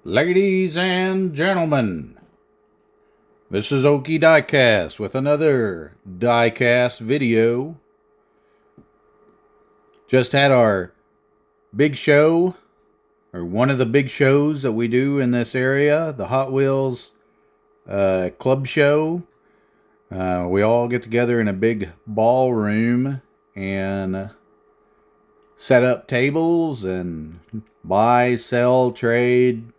Ladies and gentlemen, this is Okie Diecast with another Diecast video. Just had our big show, or one of the big shows that we do in this area, the Hot Wheels club show. We all get together in a big ballroom and set up tables and buy, sell, trade,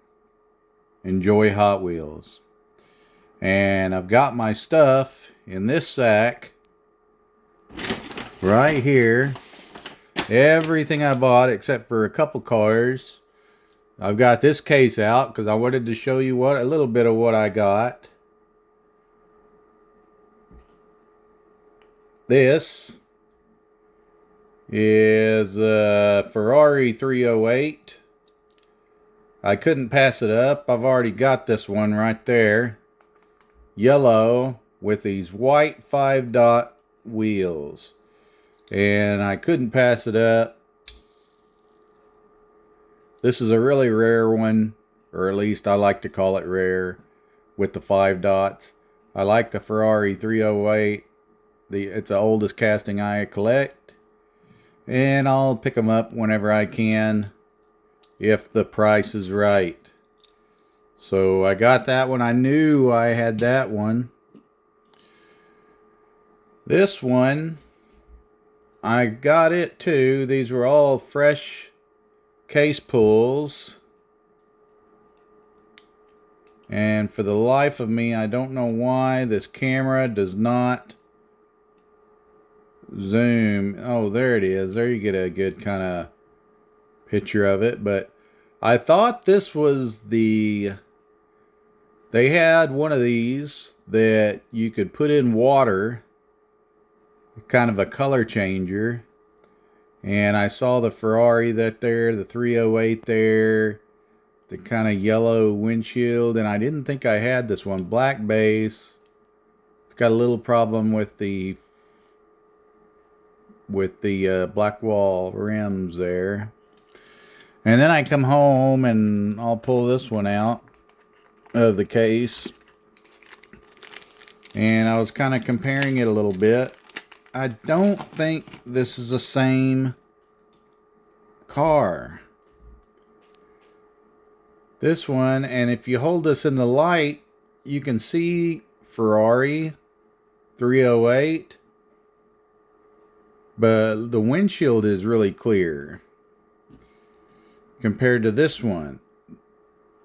enjoy Hot Wheels. And I've got my stuff in this sack right here. Everything I bought except for a couple cars. I've got this case out because I wanted to show you a little bit of what I got. This is a Ferrari 308. I couldn't pass it up. I've already got this one right there. Yellow with these white 5-dot wheels. And I couldn't pass it up. This is a really rare one, or at least I like to call it rare, with the 5 dots. I like the Ferrari 308. It's the oldest casting I collect. And I'll pick them up whenever I can, if the price is right. So I got that one. I knew I had that one. This one, I got it too. These were all fresh case pulls. And for the life of me, I don't know why this camera does not zoom. Oh, there it is. There you get a good kind of picture of it. But I thought this was they had one of these that you could put in water, kind of a color changer. And I saw the Ferrari the 308 there, the kind of yellow windshield, and I didn't think I had this one. Black base. It's got a little problem with the black wall rims there. And then I come home and I'll pull this one out of the case. And I was kind of comparing it a little bit. I don't think this is the same car. This one, and if you hold this in the light, you can see Ferrari 308. But the windshield is really clear compared to this one.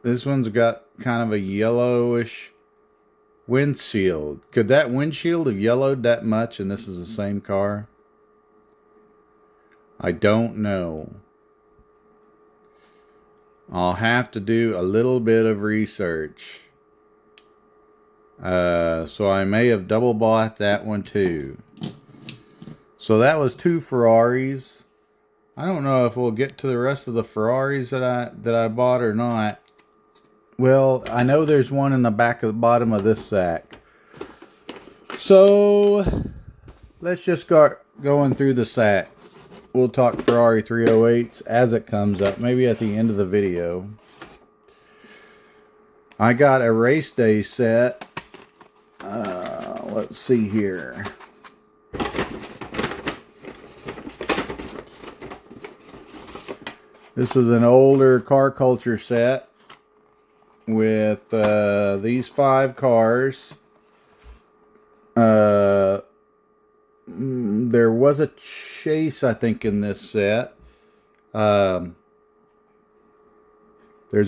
This one's got kind of a yellowish windshield. Could that windshield have yellowed that much and this is the same car? I don't know. I'll have to do a little bit of research. So I may have double bought that one too. So that was 2 Ferraris. I don't know if we'll get to the rest of the Ferraris that I bought or not. Well, I know there's one in the bottom of this sack. So let's just start going through the sack. We'll talk Ferrari 308s as it comes up, maybe at the end of the video. I got a race day set. Let's see here. This was an older car culture set with these 5 cars. There was a chase, I think, in this set. There's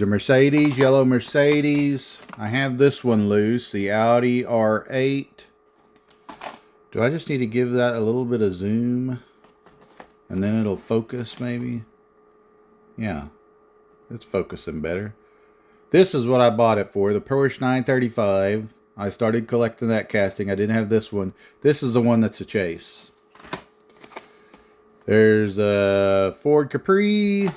a Mercedes, yellow Mercedes. I have this one loose, the Audi R8. Do I just need to give that a little bit of zoom? And then it'll focus, maybe? Yeah, it's focusing better. This is what I bought it for, the Porsche 935. I started collecting that casting. I didn't have this one. This is the one that's a chase. There's a Ford Capri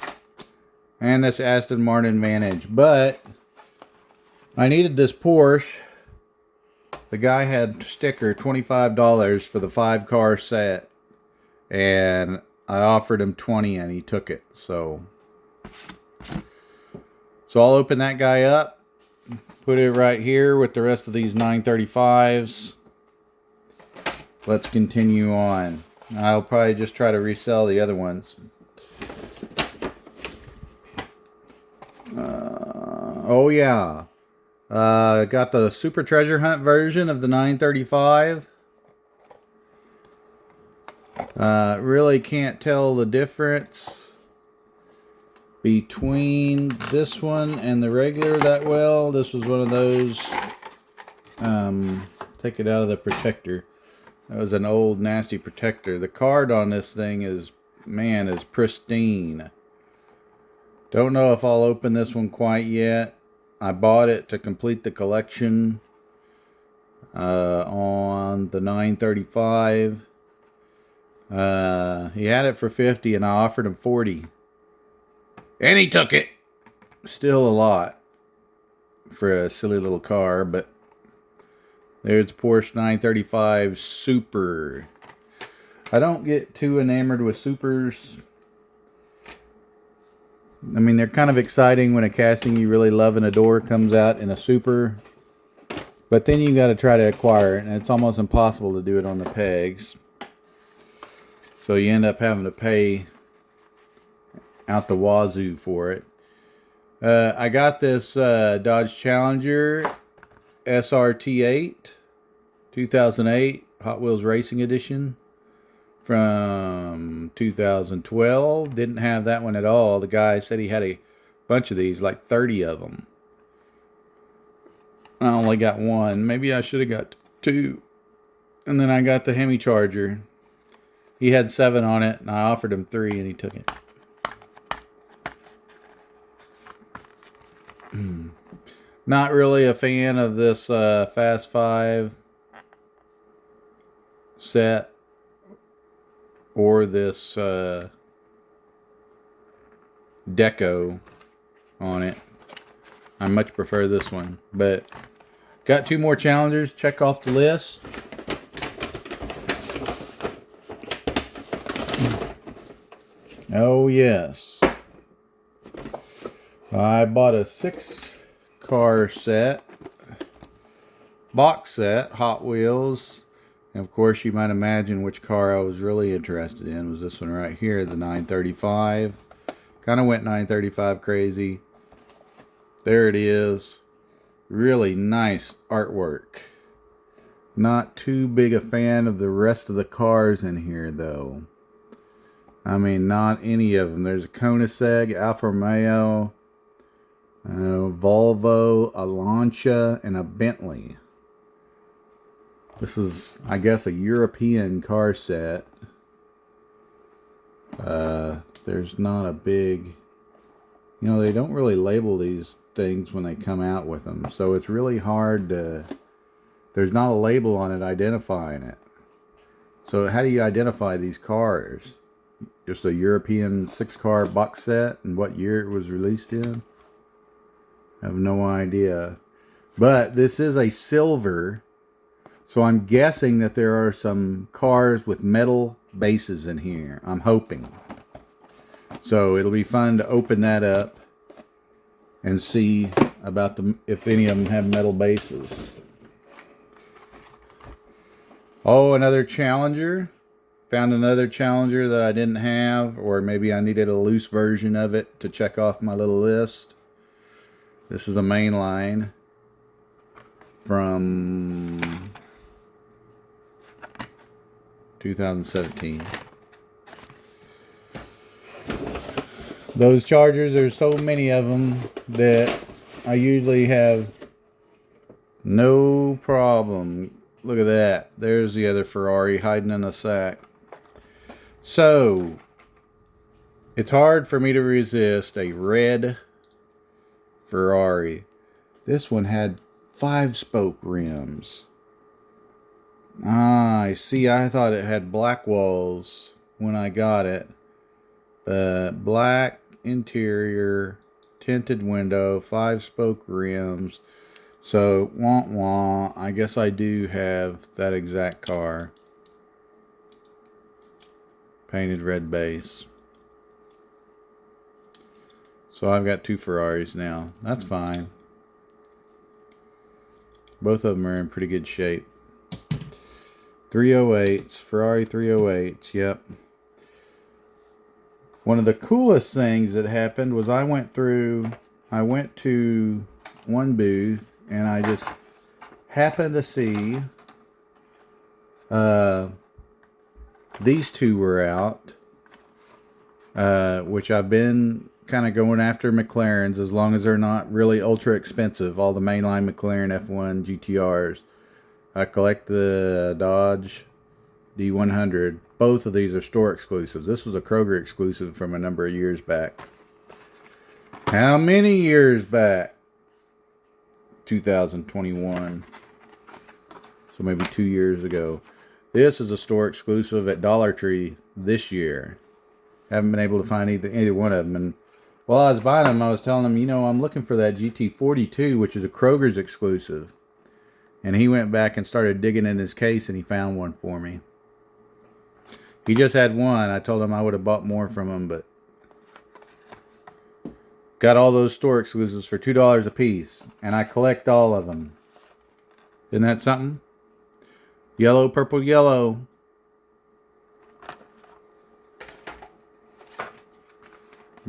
and this Aston Martin Vantage. But I needed this Porsche. The guy had sticker $25 for the 5-car set. And I offered him $20 and he took it. So So I'll open that guy up, put it right here with the rest of these 935s. Let's continue on. I'll probably just try to resell the other ones. Oh yeah. Got the Super Treasure Hunt version of the 935. Really can't tell the difference between this one and the regular that well. This was one of those. Take it out of the protector. That was an old nasty protector. The card on this thing is, man, is pristine. Don't know if I'll open this one quite yet. I bought it to complete the collection on the 935. He had it for 50 and I offered him 40. And he took it. Still a lot for a silly little car, but there's Porsche 935 Super. I don't get too enamored with Supers. I mean, they're kind of exciting when a casting you really love and adore comes out in a Super. But then you got to try to acquire it, and it's almost impossible to do it on the pegs. So you end up having to pay out the wazoo for it. I got this Dodge Challenger SRT8 2008 Hot Wheels Racing Edition from 2012. Didn't have that one at all. The guy said he had a bunch of these, like 30 of them. I only got one. Maybe I should have got two. And then I got the Hemi Charger. He had 7 on it, and I offered him 3, and he took it. Not really a fan of this Fast 5 set or this deco on it. I much prefer this one, but got 2 more Challengers. Check off the list. Oh yes, I bought a 6-car set, box set, Hot Wheels. And of course, you might imagine which car I was really interested in was this one right here, the 935. Kind of went 935 crazy. There it is. Really nice artwork. Not too big a fan of the rest of the cars in here, though. I mean, not any of them. There's a Koenigsegg, Alfa Romeo, Volvo, a Lancia, and a Bentley. This is, I guess, a European car set. There's not a big... You know, they don't really label these things when they come out with them. So it's really hard to... There's not a label on it identifying it. So how do you identify these cars? Just a European 6-car box set and what year it was released in? I have no idea. But this is a silver, so I'm guessing that there are some cars with metal bases in here. I'm hoping. So it'll be fun to open that up and see about if any of them have metal bases. Oh, another Challenger. Found another Challenger that I didn't have, or maybe I needed a loose version of it to check off my little list. This is a mainline from 2017. Those Chargers, there's so many of them that I usually have no problem. Look at that. There's the other Ferrari hiding in the sack. So, it's hard for me to resist a red Ferrari. This one had 5-spoke rims. Ah, I see. I thought it had black walls when I got it. Black interior, tinted window, 5-spoke rims. So, wah wah. I guess I do have that exact car. Painted red base. So I've got 2 Ferraris now. That's fine. Both of them are in pretty good shape. 308s, Ferrari 308s, yep. One of the coolest things that happened was I went to one booth and I just happened to see these two were out, which I've been kind of going after McLarens as long as they're not really ultra expensive. All the mainline McLaren F1 GTRs. I collect the Dodge D100. Both of these are store exclusives. This was a Kroger exclusive from a number of years back. How many years back? 2021. So maybe 2 years ago. This is a store exclusive at Dollar Tree this year. Haven't been able to find either one of them. And while I was buying them, I was telling them, I'm looking for that GT42, which is a Kroger's exclusive. And he went back and started digging in his case, and he found one for me. He just had one. I told him I would have bought more from him, but got all those store exclusives for $2 a piece, and I collect all of them. Isn't that something? Yellow, purple, yellow.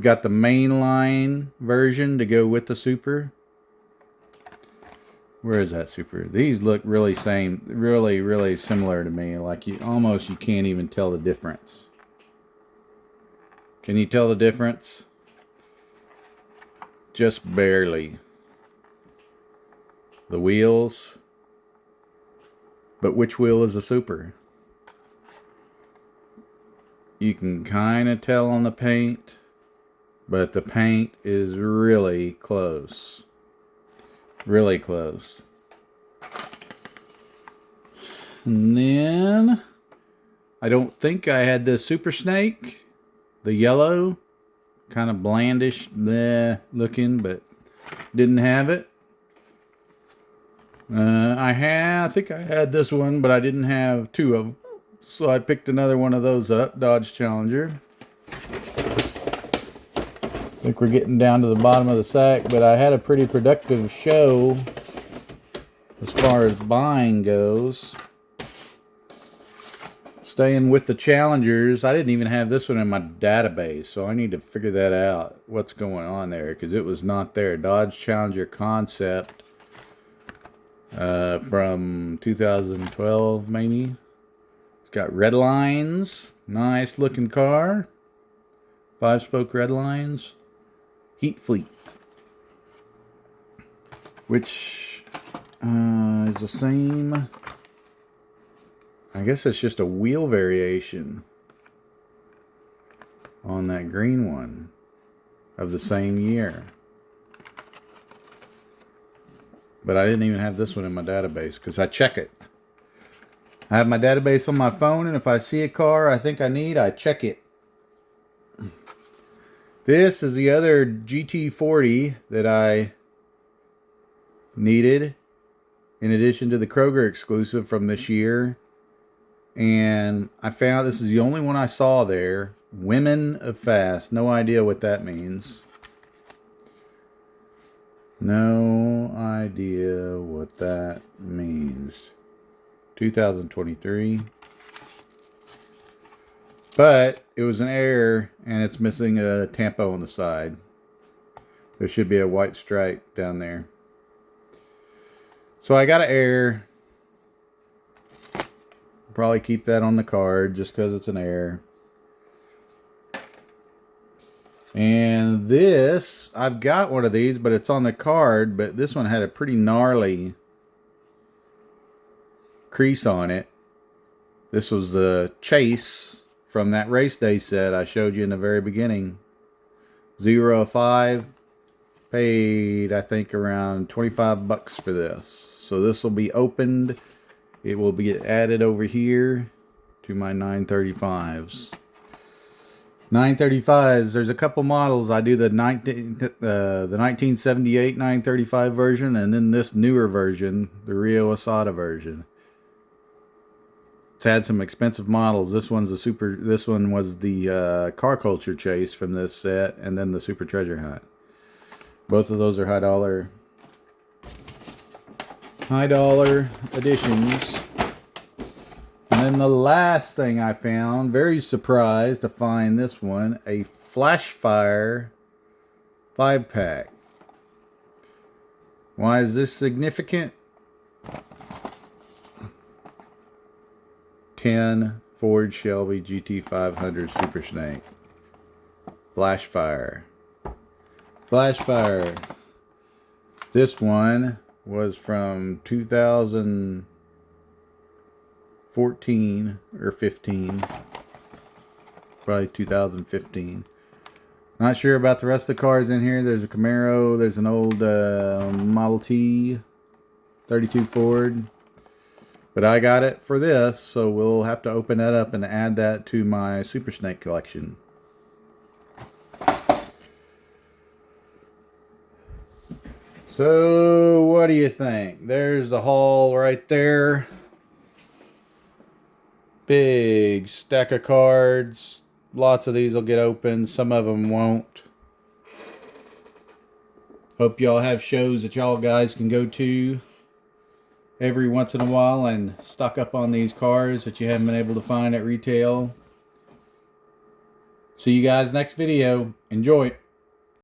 Got the mainline version to go with the Super. Where is that Super? These look really similar to me. Like you can't even tell the difference. Can you tell the difference? Just barely. The wheels. But which wheel is the Super? You can kind of tell on the paint, but the paint is really close. Really close. And then I don't think I had the Super Snake, the yellow, kind of blandish looking, but didn't have it. I think I had this one, but I didn't have 2 of them, so I picked another one of those up, Dodge Challenger. I think we're getting down to the bottom of the sack, but I had a pretty productive show as far as buying goes. Staying with the Challengers, I didn't even have this one in my database, so I need to figure that out, what's going on there, because it was not there. Dodge Challenger Concept from 2012, maybe. It's got red lines, nice looking car, 5-spoke red lines. Heat Fleet, which is the same. I guess it's just a wheel variation on that green one of the same year. But I didn't even have this one in my database because I check it. I have my database on my phone, and if I see a car I think I need, I check it. This is the other GT40 that I needed, in addition to the Kroger exclusive from this year. And I found this is the only one I saw there. Women of Fast. No idea what that means. No idea what that means. 2023. But it was an Air, and it's missing a tampo on the side. There should be a white stripe down there. So I got an Air. Probably keep that on the card just because it's an Air. And this, I've got one of these, but it's on the card. But this one had a pretty gnarly crease on it. This was the Chase from that race day set I showed you in the very beginning. 0-5. Paid, I think, around $25 for this. So this will be opened. It will be added over here to my 935s. 935s, there's a couple models. I do the 1978 935 version, and then this newer version, the Rio Asada version. It's had some expensive models. This one's this one was the Car Culture Chase from this set, and then the Super Treasure Hunt. Both of those are high dollar additions. And then the last thing I found, very surprised to find this one, a Flashfire 5-pack. Why is this significant? 10 Ford Shelby GT500 Super Snake. Flashfire. Flashfire. This one was from 2014 or 15. Probably 2015. Not sure about the rest of the cars in here. There's a Camaro. There's an old Model T 32 Ford. But I got it for this, so we'll have to open that up and add that to my Super Snake collection. So, what do you think? There's the haul right there. Big stack of cards. Lots of these will get opened. Some of them won't. Hope y'all have shows that y'all guys can go to every once in a while and stock up on these cars that you haven't been able to find at retail. See you guys next video. Enjoy.